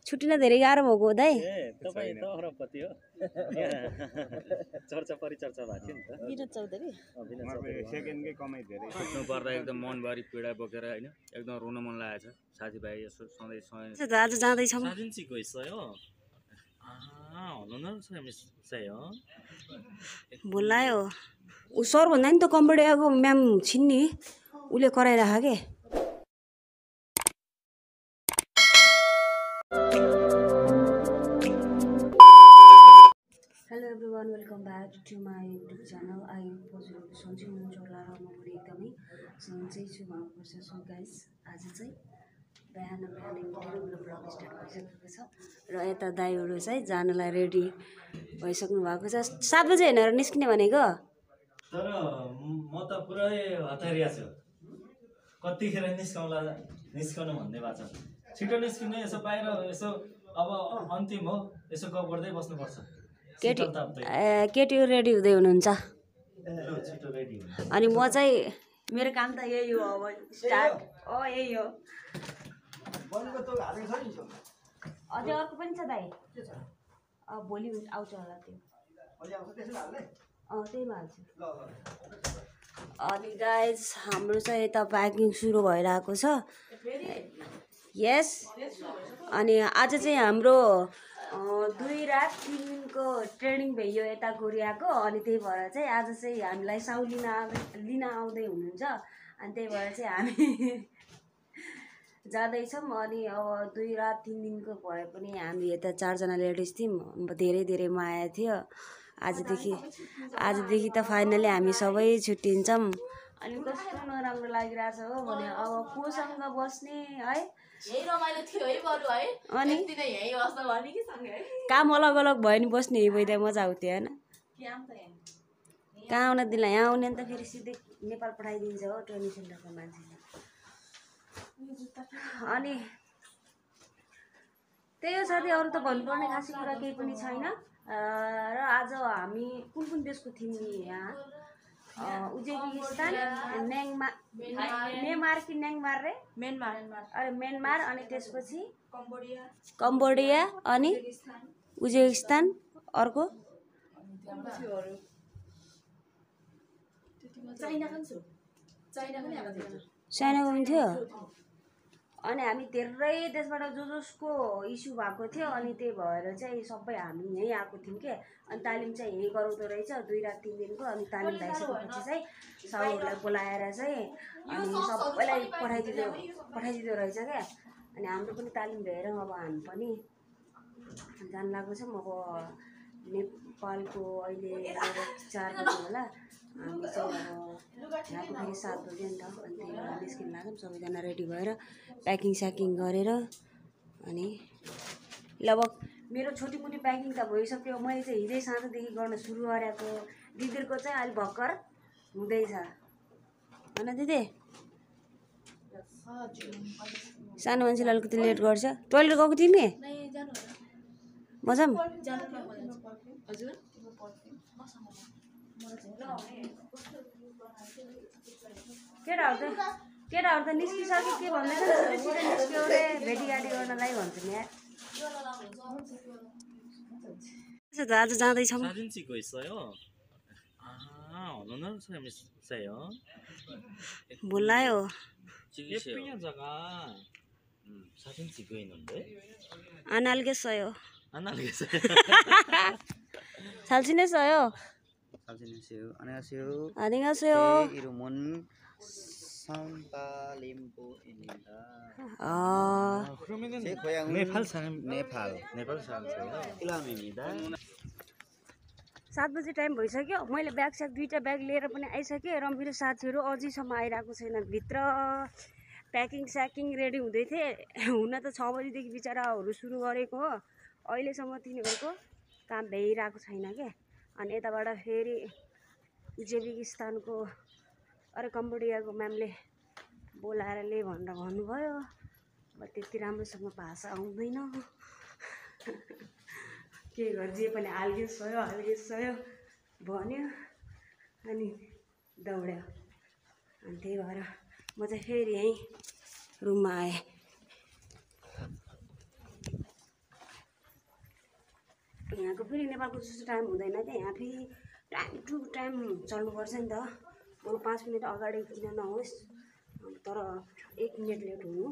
छुट्टिन धेरै गाह्रो भएको हो दाइ तपाईँ त अरबपति हो चर्चा परिचर्चा भएको थियो नि त विनोद चौधरी सेकेन्डकै कमाइ धेरै सोच्नु पर्दा एकदम मनभरि पीडा बोकेर हैन एकदम रुन मन लागेको छ साथीभाइ यसो सधैँ आज जाँदैछौँ साजिन्चीको हिस्सा हो हुनु न सही हो बोलायो ऊ सर भन्दा नि त कम्प्युटरको म्याम छिन् नि उसले कराइराख के hello everyone welcome back to my YouTube channel आई हजुरहरू सन्चै हुनुहुन्छ होला र म पनि एकदमै सन्चै छु भन्नुपर्छ सो गाइस आज चाहिँ बिहान मेरो ब्लग स्टार्ट भइसकेको छ र यता दाइहरू चाहिँ जानलाई रेडी भइसक्नु भएको छ 7 बजे हिँडेर निस्किने भनेको तर म त पुरै हतारिया छु कतिखेर निस्काउनु भन्ने भएको छ छिटो निस्किने यसो बाहिर यसो अब अन्तिम हो यसो गफ गर्दै बस्नुपर्छ केटी रेडी हुँदै हुनुहुन्छ छिटो रेडी अनि म चाहिँ मेरो काम त यही हो अब स्टार्ट यही हो अझै अर्को पनि छ दाइ भोलि आउँछ होला त्यो त्यहीमा हाल्छु अनि गाइज हाम्रो चाहिँ यता प्याकिङ सुरु भइरहेको छ यस अनि आज चाहिँ हाम्रो 2 रात 3 दिनको ट्रेनिङ भयो यता कोरियाको अनि त्यही भएर चाहिँ आज चाहिँ हामीलाई साउ लिन आउँदै हुनुहुन्छ अनि त्यही भएर चाहिँ हामी जाँदैछौँ अनि अब 2 रात 3 दिनको भए पनि हामी यता 4 जना लेडिज थियौँ धेरै माया थियो आजदेखि त फाइनली हामी सबै छुट्टिन्छौँ अनि कस्तो नराम्रो लागिरहेछ हो भने अब कोसँग बस्ने है यही रमाइलो थियो है बरु है अनि एकदिन यही बस्न भने कि सँगै है काम अलग अलग भयो नि बस्ने भइदिए मजा आउँथ्यो हैन कहाँ आउन दिला यहाँ आउने त फेरि सिधै नेपाल पठाइदिन्छ हो ट्रेनिङ सेन्टरको मान्छेले अनि त्यही हो साथी अरू त भन्नुपर्ने खासै कुरा केही पनि छैन र आज हामी कुन देशको थियौँ नि यहाँ उज्बेकिस्तान म्यानमार कि न्याङमार रे म्यानमार अनि त्यसपछि कम्बोडिया अनि उज्बेकिस्तान अर्को चाइनाको पनि थियो अनि हामी धेरै देशबाट जसको इस्यु भएको थियो अनि त्यही भएर चाहिँ सबै हामी यहीँ आएको थियौँ के अनि तालिम चाहिँ यहीँ गराउँदो रहेछ 2 रात 3 दिनको अनि तालिम भइसकेपछि चाहिँ साउहरूलाई बोलाएर चाहिँ अनि सबैलाई पठाइदिँदो रहेछ क्या अनि हाम्रो पनि तालिम भएर अब हामी पनि जान लागेको छौँ अब नेपालको अहिले 4 बजी होला हामी चाहिँ अब यहाँको फेरि 7 बजे नि त अनि त्यही भएर निस्किन लाग्यौँ सबैजना रेडी भएर प्याकिङ स्याकिङ गरेर अनि लगभग मेरो छोटी मोटी प्याकिङ त भइसक्यो मैले चाहिँ हिजै साँझदेखि गर्न सुरु गरेको दिदीको चाहिँ अलि भर्खर हुँदैछ होइन दिदी सानो मान्छेले अलिकति लेट गर्छ टोइलेट गएको तिमी मजाम केटाहरू त निस्किसक्यो के भन्दैछ निस्क्यो रे भेटीघाटी गर्नलाई भन्छ नि आज जाँदैछौँ साजिन्चीको हिस्सा हो हुनु न सही हो बोलायो जग्गा 사진찍고 있는데? 안 알겠어요. 안 알겠어요. 잘 지냈어요? 잘 지냈어요. 안녕하세요. 안녕하세요. 제 이름은 상발림보입니다. 그러면은 제 고향은 네팔 사람 네팔 사람이에요. 이람입니다. 7 बजे टाइम भइसक्यो मैले ब्याग स्याग 2टा ब्याग लिएर पनि आइसकेँ र मेरो साथीहरू अझैसम्म आइरहेको छैन भित्र प्याकिङ स्याकिङ रेडी हुँदै थिए हुन त 6 बजेदेखि बिचराहरू सुरु गरेको हो अहिलेसम्म तिनीहरूको काम भइरहेको छैन के अनि यताबाट फेरि उज्बेकिस्तानको अरे कम्बोडियाको म्यामले बोलाएर ले भनेर भन्नुभयो त्यति राम्रोसँग भाषा आउँदैन के जे पनि हाल्गेसयो भन्यो अनि दौड्यो अनि त्यही भएर म चाहिँ फेरि यहीँ रुममा आएँ यहाँको फेरि नेपालको जस्तो टाइम हुँदैन क्या, यहाँ फेरि टाइम टु टाइम चल्नुपर्छ नि त। बरु 5 मिनट अगाडि किन नहोस्, तर 1 मिनट लेट हुनु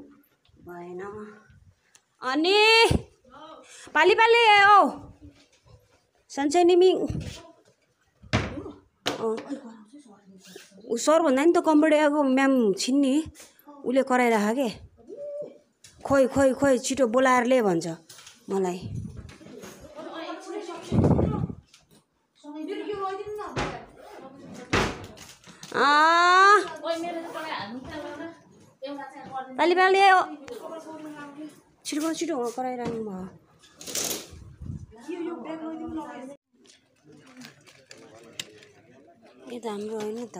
भएन। अनि पाली पाली ओ सन्चै निमिङ ऊ सर भन्दा नि त कम्प्युटरको म्याम छिन् नि, उसले कराइराख के खोइ खोइ खोइ छिटो बोलाएर ले भन्छ मलाई। पाली पाली छिटो छिटो कराइरहनु भयो। यो त हाम्रो होइन त,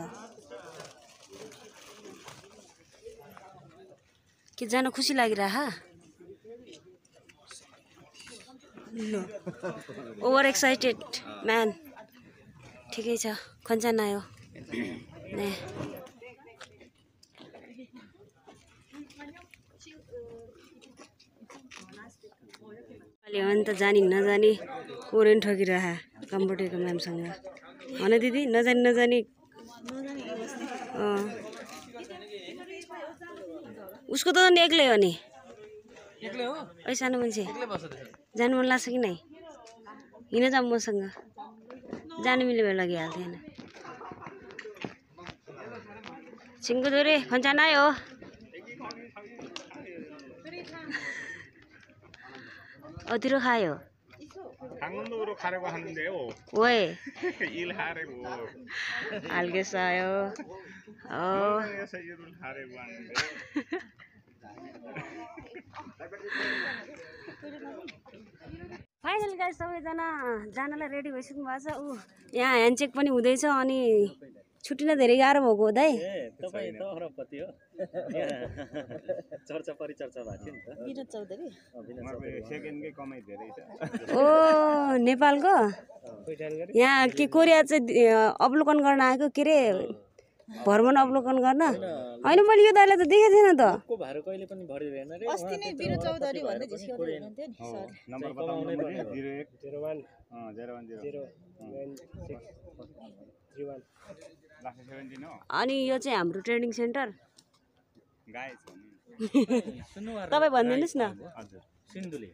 के जान खुसी लागिरह ल ओभर एक्साइटेड म्यान। ठिकै छ, खन्चान आयो ने अहिले हो नि त, जानी नजानी कोरेन ठगिरह कम्प्युटरको म्यामसँग हो न दिदी, नजानी नजानी उसको त एक्लै हो नि, एक्लै हो। ऐ सानो मान्छे जानु मन लाग्छ कि नै? हिँड जाऊँ मसँग, जानु मिल्यो भए लगिहाल्थेन। सिङ्गुदुरे खन्चान आयो। 어디로 가요? 강원도로 가려고 하는데요. 왜? 일하려고. 알겠어요. 그래서 일을 하려고 하는데. फाइनल गाइस सबैजना जानलाई रेडी भइसक्नु भएको छ। ऊ यहाँ ह्यान्डचेक पनि हुँदैछ अनि छुट्टिन धेरै गाह्रो भएको हो दाइ। तपाईँ त अरबपति हो। चर्चा परिचर्चा भएको थियो नि त। विनोद चौधरी सेकेन्डकै कमाइ धेरै छ। ओ नेपालको यहाँ के कोरिया चाहिँ अवलोकन गर्न आएको, के अरे भ्रमण अवलोकन गर्न होइन। मैले यो दाइलाई त देखेको थिएन त। को भारो कहिले पनि बढिरहेन रे। अस्ति नै विनोद चौधरी भन्ने झिस्काउँदै हुनुहुन्थ्यो नि सर। नम्बर बताउनु न 01 010 अनि यो चाहिँ हाम्रो ट्रेनिङ सेन्टर गाई छ तपाईँ भनिदिनुहोस् न। हजुर सिन्धुली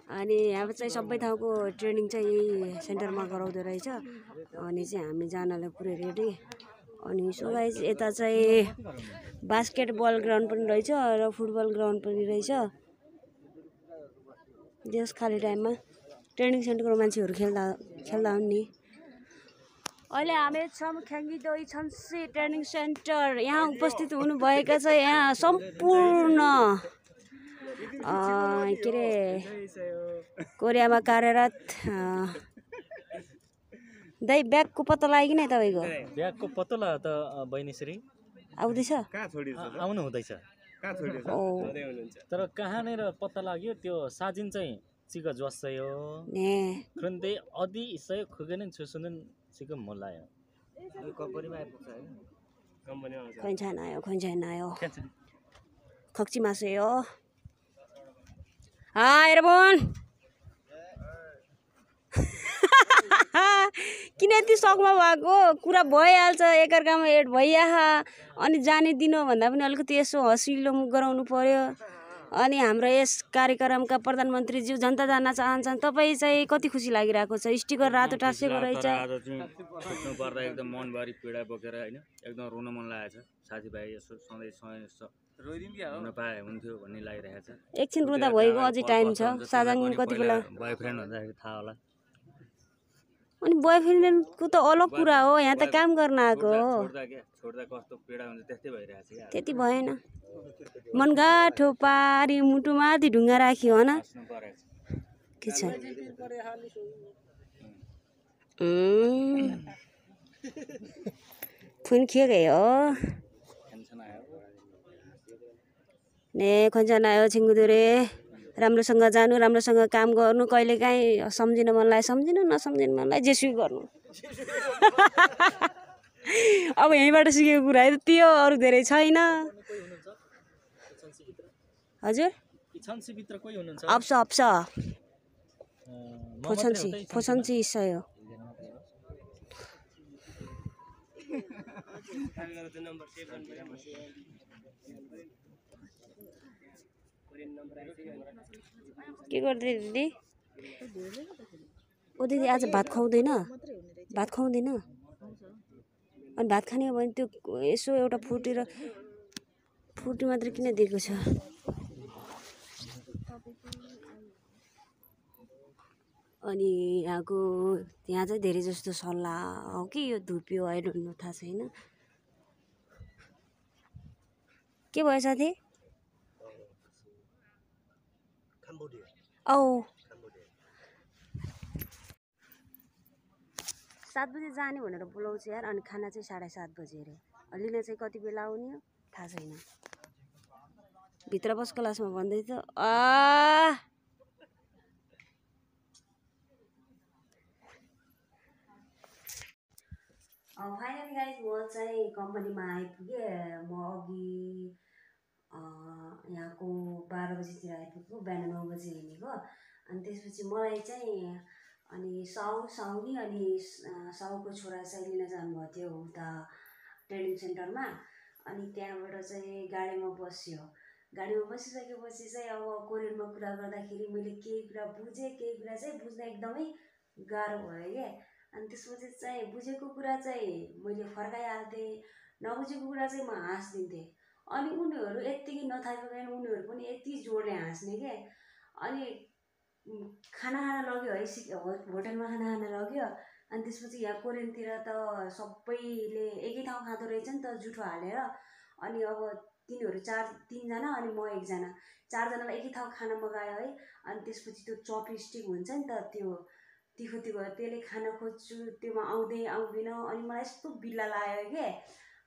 अनि यहाँ चाहिँ सबै ठाउँको ट्रेनिङ चाहिँ यही सेन्टरमा गराउँदो रहेछ। अनि चाहिँ हामी जानलाई पुरै रेडी। अनि सो गाइस यता चाहिँ बास्केटबल ग्राउन्ड पनि रहेछ र फुटबल ग्राउन्ड पनि रहेछ। जस खाली टाइममा ट्रेनिङ सेन्टरको मान्छेहरू खेल्दा हुन् नि। अहिले हामी छौँ ख्याङ्गीदोई छन्सी ट्रेनिङ सेन्टर। यहाँ उपस्थित हुनुभएका चाहिँ यहाँ सम्पूर्ण के अरे कोरियामा कार्यरत दाइ ब्यागको पत्ता लाग्यो कि नै तपाईँको? ब्यागको पत्तो ला त बहिनीश्री आउँदैछ? कहाँ छोडिछ आउनु हुँदैछ। कहाँ छोडिछ ओ तर कहाँनिर पत्ता लाग्यो त्यो साजिन चाहिँ 지가 좋았어요. 네. 그런데 어디 있어요? 그거는 주소는 지금 몰라요. 괜찮아요. 괜찮아요. 걱지 마세요. 아, 여러분. किन यति सकमा भएको कुरा भइहाल्छ, एकअर्कामा एड भइहाल्छ। अनि जाने दिनु भन्दा पनि अलिकति यसो हँसिलो मुख गराउनु पर्यो। अनि हाम्रो यस कार्यक्रमका प्रधानमन्त्रीज्यू जनता जान्न चाहन्छन्। तपाईँ चाहिँ कति खुसी लागिरहेको छ? स्टिकर रातो टाँसेको रहेछ। छुट्नु पर्दा एकदम मनभरि पीडा बोकेर हैन एकदम रुन मन लागेको छ। साथीभाइ यसो सधैँ हुन पाए हुन्थ्यो भन्ने लागिरहेको छ। एकछिन रुँदा भइगयो, अझै टाइम छ। साजाङ कति बेला बोयफ्रेन्ड भन्दाखेरि थाहा होला। अनि बोयफ्रेन्डको त अलग कुरा हो, यहाँ त काम गर्न आएको हो। छोड्दा कस्तो पीडा हुन्छ त्यस्तै भइरहेको छ यार। त्यति भएन, मन गाठो पारी मुटुमाथि ढुङ्गा राखियो हो न। के छ फोन के गयो ने खन्चन आयो छिङ्गुदुरे। राम्रोसँग जानु, राम्रोसँग काम गर्नु। कहिलेकाहीँ सम्झिन मन लाग्यो सम्झिनु, नसम्झिनु मन लाग्यो जेसुकै गर्नु। अब यहीँबाट सिकेको कुरा है त्यो, अरू धेरै छैन। हजुर छन्सीभित्र कोही हुनुहुन्छ? अप्स फोसन्ची 있어요. के गर्दै दिदी? ओ दिदी आज भात खुवाउँदैन? भात खुवाउँदैन? अनि भात खाने हो भने त्यो यसो एउटा फुटी मात्र किन दिएको छ? अनि यहाँ चाहिँ धेरै जस्तो सल्लाह हो कि यो धुप्यो आई डोन्ट नो, थाहा छैन। के भयो साथी? औ 7 बजे जाने भनेर बोलाउँछ यार। अनि खाना चाहिँ 7:30 बजे अरे। लिन चाहिँ कति बेला आउने हो थाहा छैन। भित्र बस क्लासमा भन्दै थियो। फाइनली गाइज म चाहिँ कम्पनीमा आइपुगेँ। म अघि यहाँको 12 बजीतिर आइपुग्यो, बिहान 9 बजी हिँडेको। अनि त्यसपछि मलाई चाहिँ अनि साउनी अनि साउको छोरा चाहिँ लिन जानुभएको थियो उता ट्रेनिङ सेन्टरमा। अनि त्यहाँबाट चाहिँ गाडीमा बस्यो। गाडीमा बसिसकेपछि चाहिँ अब कोरियनमा कुरा गर्दाखेरि मैले केही कुरा बुझेँ, केही कुरा चाहिँ बुझ्न एकदमै गाह्रो भयो क्या। अनि त्यसपछि चाहिँ बुझेको कुरा चाहिँ मैले फर्काइहाल्थेँ, नबुझेको कुरा चाहिँ म हाँसिदिन्थेँ। अनि उनीहरू यत्तिकै नथाकिकन उनीहरू पनि यति जोडले हाँस्ने क्या। अनि खाना लग्यो है, होटलमा खाना लग्यो। अनि त्यसपछि यहाँ कोरियनतिर त सबैले एकै ठाउँ खाँदो रहेछ नि त जुठो हालेर। अनि अब तिनीहरू 3जना अनि म 1जना, 4जनालाई एकै ठाउँ खाना मगायो है। अनि त्यसपछि त्यो चपस्टिक हुन्छ नि त, त्यो तिखो त्यसले खाना खोज्छु, त्योमा आउँदैन। अनि मलाई यस्तो बिल्ला लाग्यो क्या।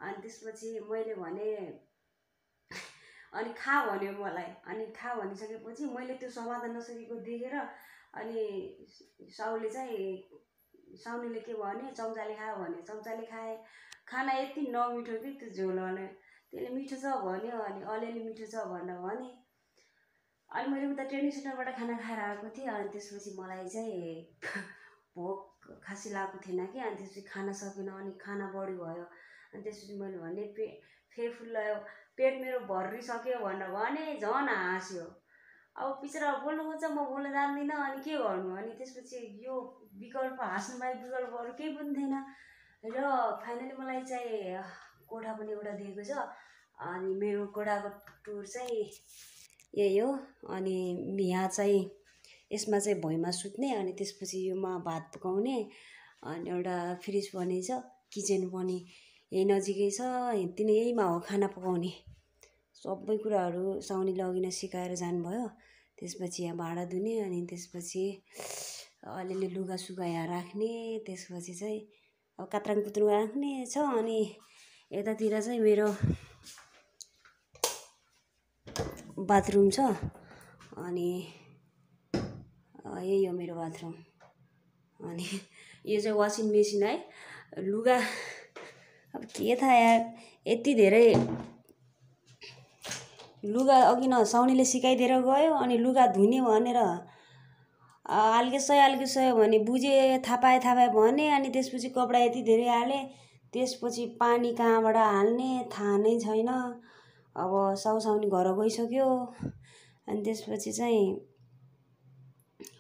अनि त्यसपछि मैले भने अनि खा भन्यो मलाई। अनि खा भनिसकेपछि मैले त्यो समात्न नसकेको देखेर अनि साउनीले के भन्यो, चम्चाले खा भन्यो। चम्चाले खाएँ। खाना यति नमिठो कि त्यो झोल भने त्यसले मिठो छ भन्यो। अनि अलिअलि मिठो छ भनेर भने। अनि मैले उता ट्रेनिङ सेन्टरबाट खाना खाएर आएको थिएँ। अनि त्यसपछि मलाई चाहिँ भोक खासै लागेको थिएन कि। अनि त्यसपछि खाना सकेन, अनि खाना बढी भयो। अनि त्यसपछि मैले भने पेट मेरो भरिसक्यो भनेर भने। झन् हाँस्यो। अब बिचरा बोल्नु खोज्छ, म बोल्न जान्दिनँ। अनि के गर्नु? अनि त्यसपछि यो विकल्प हाँस्नु बाहेक विकल्प अरू केही पनि थिएन। र फाइनली मलाई चाहिँ कोठा पनि एउटा दिएको छ। अनि मेरो कोठाको टुर चाहिँ यही हो। अनि यहाँ चाहिँ यसमा चाहिँ भुइँमा सुत्ने, अनि त्यसपछि योमा भात पकाउने, अनि एउटा फ्रिज पनि छ, किचन पनि यही नजिकै छ। यहीमा हो खाना पकाउने सबै कुराहरू साउनीले अघि नै सिकाएर जानुभयो। त्यसपछि यहाँ भाँडा धुने, अनि त्यसपछि अलिअलि लुगासुगा यहाँ राख्ने, त्यसपछि चाहिँ अब कात्राङ कुत्रुङ राख्ने छ। अनि यतातिर चाहिँ मेरो बाथरुम छ। अनि यही हो मेरो बाथरुम। अनि यो चाहिँ वासिङ मेसिन है। लुगा अब के थाहा यार, यति धेरै लुगा अघि न साउनीले सिकाइदिएर गयो। अनि लुगा धुने भनेर आल्के भने बुझे, थाहा पाए भने। अनि त्यसपछि कपडा यति धेरै हाले, त्यसपछि पानी कहाँबाट हाल्ने थाहा नै छैन। अब साउनी घर गइसक्यो। अनि त्यसपछि चाहिँ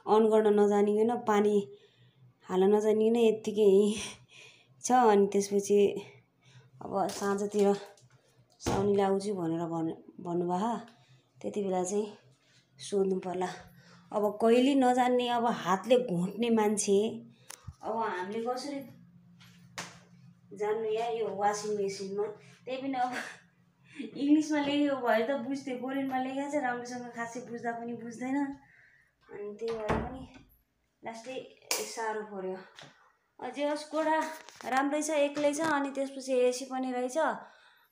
अन गर्न नजानिकन, पानी हाल्न नजानिकन यत्तिकै छ। अनि त्यसपछि अब साँझतिर साउनीले आउँछु भनेर भन्नुभयो। त्यति बेला चाहिँ सोध्नु पर्ला। अब कहिले नजान्ने, अब हातले घोट्ने मान्छे अब हामीले कसरी जान्नु या यो वासिङ मेसिनमा? त्यही पनि अब इङ्ग्लिसमा लेखेको भए त बुझ्थेँ, कोरियनमा लेखेको चाहिँ राम्रोसँग खासै बुझ्दा पनि बुझ्दैन। अनि त्यही भएर पनि लास्टै साह्रो पऱ्यो। अझै होस् कोठा राम्रै छ, एक्लै छ। अनि त्यसपछि एसी पनि रहेछ।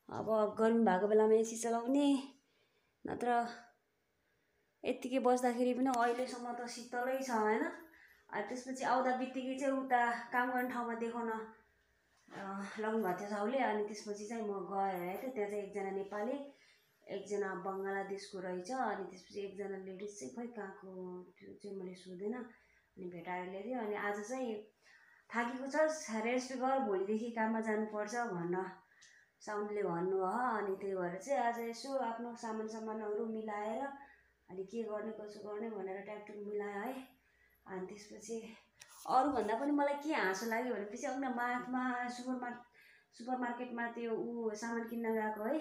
अब गर्मी भएको बेलामा एसी चलाउने, नत्र यत्तिकै बस्दाखेरि पनि अहिलेसम्म त शीतलै छ होइन। त्यसपछि आउँदा बित्तिकै चाहिँ उता काम गर्ने ठाउँमा देखाउन लगाउनु भएको थियो साउले। अनि त्यसपछि चाहिँ म गएर हेरेको थिएँ, त्यहाँ चाहिँ एकजना नेपाली, एकजना बङ्गलादेशको रहेछ। अनि त्यसपछि एकजना लेडिज चाहिँ खोइ कहाँको त्यो चाहिँ मैले सोधेन। अनि भेटाएर ल्याइदियो। अनि आज चाहिँ थाकेको छ रेस्ट गर भोलिदेखि काममा जानुपर्छ भन्न साउन्डले भन्नुभयो। अनि त्यही भएर चाहिँ आज यसो आफ्नो सामानहरू मिलाएर अनि के गर्ने कसो गर्ने भनेर ट्याकटुक मिलायो है। अनि त्यसपछि अरूभन्दा पनि मलाई के हाँसो लाग्यो भनेपछि अब माथमा सुपर मार्केटमा त्यो सामान किन्न गएको है।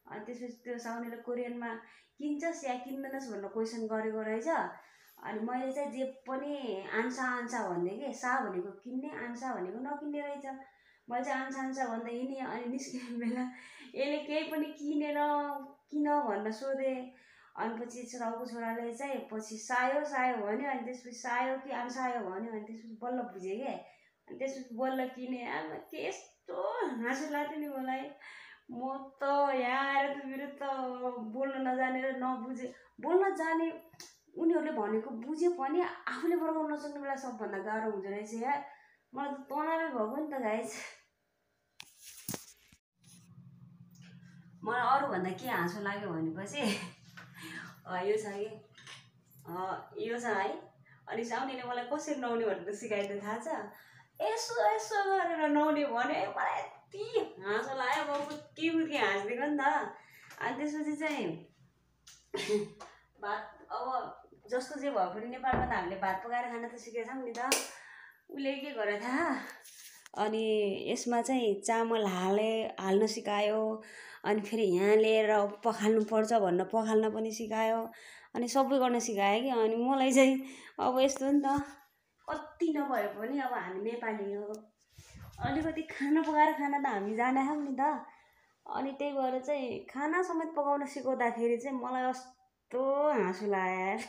अनि त्यसपछि त्यो साउनेले कोरियनमा किन्छस् या किन्दैनस् भनेर क्वेसन गरेको रहेछ। अनि मैले चाहिँ जे पनि आन्सा भन्दै कि सा भनेको किन्ने आन्सा भनेको नकिन्ने रहेछ। मैले चाहिँ आन्सा भन्दै हिँडेँ। अनि निस्किने बेला यसले केही पनि किनेन किन भनेर सोधेँ। अनि पछि राउको छोराले चाहिँ पछि सायो भन्यो। अनि त्यसपछि सायो कि आन्सायो भन्यो। अनि त्यसपछि बल्ल बुझेँ क्या। अनि त्यसपछि बल्ल किने। आमा के यस्तो हाँसो लाग्थ्यो नि मलाई। म त यहाँ आएर त मेरो त बोल्न नजानेर नबुझे बोल्न जाने उनीहरूले भनेको बुझ्यो पनि आफूले बनाउन नसक्ने बेला सबभन्दा गाह्रो हुँदो रहेछ यार। मलाई त तनावै भएको नि त गाइस। मलाई अरूभन्दा के हाँसो लाग्यो भनेपछि यो छ कि यो छ है। अनि साउनेले मलाई कसरी नुहाउने भनेर सिकाइदिनु थाहा छ। यसो गरेर नुहाउने भने मलाई यति हाँसो लाग्यो म कुद्की हाँसिदिएको नि त। अनि त्यसपछि चाहिँ भात अब जस्तो जे भए पनि नेपालमा त हामीले भात पकाएर खान त सिकेको छौँ नि त। उसले के गरे थाहा अनि यसमा चाहिँ चामल हाल्न सिकायो। अनि फेरि यहाँ लिएर पखाल्नुपर्छ भनेर पखाल्न पनि सिकायो। अनि सबै गर्न सिकायो कि। अनि मलाई चाहिँ अब यस्तो नि त कति नभए पनि अब हामी नेपाली हो अलिकति खाना पकाएर खान त हामी जाने छौँ नि त। अनि त्यही भएर चाहिँ खाना समेत पकाउन सिकाउँदाखेरि चाहिँ मलाई कस्तो हाँसो लाग्यो यार।